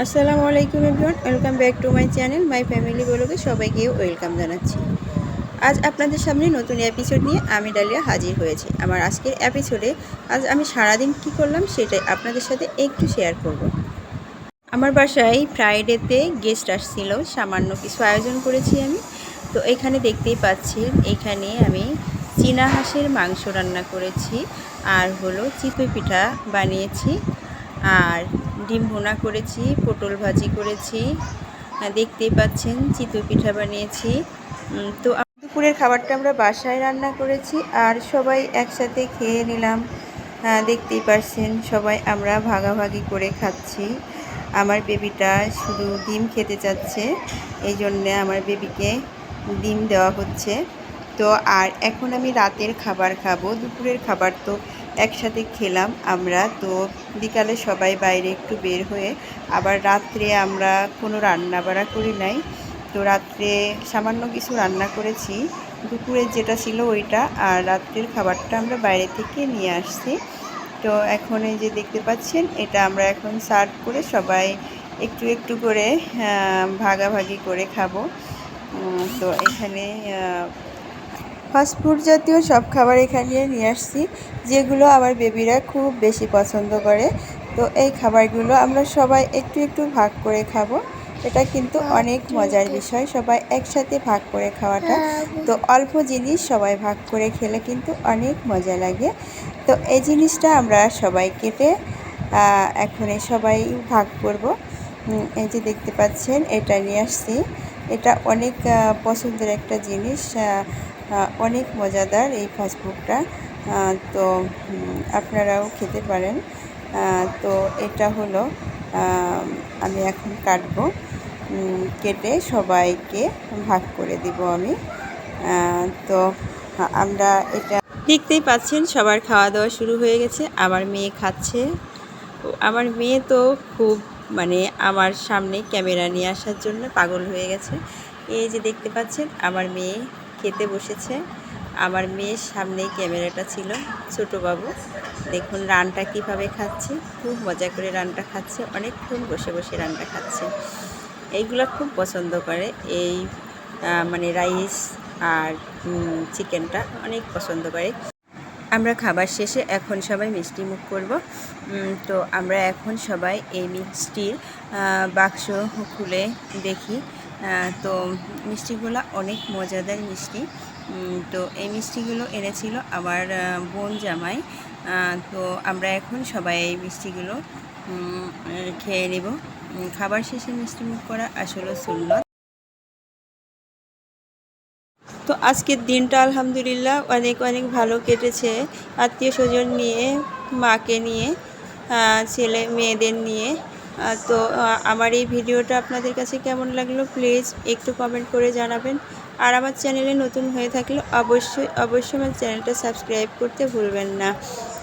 আসসালামু আলাইকুম everyone, welcome back to my channel my family ব্লগে সবাইকে ওয়েলকাম জানাচ্ছি। আজ আপনাদের সামনে নতুন এপিসোড নিয়ে আমি ডালিয়া হাজির হয়েছি। আমার আজকের এপিসোডে আজ আমি সারাদিন কি করলাম সেটাই আপনাদের সাথে একটু শেয়ার করব। আমার বাসায় ফ্রাইডেতে গেস্ট আসছিল, সামান্য কিছু আয়োজন করেছি আমি। তো এখানে দেখতেই পাচ্ছেন, এখানে আমি চীনা হাঁসের মাংস রান্না করেছি, আর হলো চিতই পিঠা বানিয়েছি, আর ডিম ভুনা করেছি, পটল ভাজি করেছি, দেখতেই পাচ্ছেন চিতই পিঠা বানিয়েছি। তো দুপুরের খাবারটা আমরা বাসায় রান্না করেছি আর সবাই একসাথে খেয়ে নিলাম। দেখতেই পাচ্ছেন সবাই আমরা ভাগাভাগি করে খাচ্ছি। আমার বেবিটা শুধু ডিম খেতে চাচ্ছে, এই জন্যে আমার বেবিকে ডিম দেওয়া হচ্ছে। তো আর এখন আমি রাতের খাবার খাবো। দুপুরের খাবার তো একসাথে খেলাম আমরা, তো বিকালে সবাই বাইরে একটু বের হয়ে আবার রাত্রে আমরা কোনো রান্না বাড়া করি নাই। তো রাত্রে সামান্য কিছু রান্না করেছি, দুপুরের যেটা ছিল ওইটা, আর রাত্রের খাবারটা আমরা বাইরে থেকে নিয়ে আসছি। তো এখন এই যে দেখতে পাচ্ছেন, এটা আমরা এখন সার্ভ করে সবাই একটু একটু করে ভাগাভাগি করে খাবো। তো এখানে ফাস্টফুড জাতীয় সব খাবার এখানে নিয়ে আসছি, যেগুলো আমার বেবিরা খুব বেশি পছন্দ করে। তো এই খাবারগুলো আমরা সবাই একটু একটু ভাগ করে খাবো। এটা কিন্তু অনেক মজার বিষয়, সবাই একসাথে ভাগ করে খাওয়াটা। তো অল্প জিনিস সবাই ভাগ করে খেলে কিন্তু অনেক মজা লাগে। তো এই জিনিসটা আমরা সবাই কেটে এখন সবাই ভাগ করব। এই যে দেখতে পাচ্ছেন, এটা নিয়ে আসছি। এটা অনেক পছন্দের একটা জিনিস, অনেক মজাদার এই ফাস্টফুডটা। তো আপনারাও খেতে পারেন। তো এটা হলো আমি এখন কাটবো, কেটে সবাইকে ভাগ করে দিব আমি। তো আমরা এটা দেখতেই পাচ্ছেন, সবার খাওয়া দাওয়া শুরু হয়ে গেছে। আমার মেয়ে খাচ্ছে। আমার মেয়ে তো খুব আমার সামনে ক্যামেরা নিয়ে আসার জন্য পাগল হয়ে গেছে। এই যে দেখতে পাচ্ছেন, আমার মেয়ে খেতে বসেছে। আমার মেয়ের সামনেই ক্যামেরাটা ছিল। ছোটো বাবু দেখুন রানটা কিভাবে খাচ্ছে, খুব মজা করে রানটা খাচ্ছে, অনেকক্ষণ বসে বসে রানটা খাচ্ছে। এইগুলো খুব পছন্দ করে, এই রাইস আর চিকেনটা অনেক পছন্দ করে। আমরা খাবার শেষে এখন সবাই মিষ্টি মুখ করব। তো আমরা এখন সবাই এই মিষ্টির বাক্স খুলে দেখি। তো মিষ্টিগুলো অনেক মজাদার মিষ্টি। তো এই মিষ্টিগুলো এনেছিল আমার বোন জামাই। তো আমরা এখন সবাই এই মিষ্টিগুলো খেয়ে নেব। খাবার শেষে মিষ্টি মুখ করা আসলে সুন্নত। তো আজকের দিনটা আলহামদুলিল্লাহ অনেক অনেক ভালো কেটেছে, আত্মীয় স্বজন নিয়ে, মাকে নিয়ে, ছেলে মেয়েদের নিয়ে। তো আমার এই ভিডিওটা আপনাদের কাছে কেমন লাগলো প্লিজ একটু কমেন্ট করে জানাবেন। আর আমার চ্যানেলে নতুন হয়ে থাকলে অবশ্যই আমার চ্যানেলটা সাবস্ক্রাইব করতে ভুলবেন না।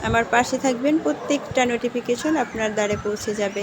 আমার পাশে থাকবেন, প্রত্যেকটা নোটিফিকেশন আপনার দ্বারে পৌঁছে যাবে।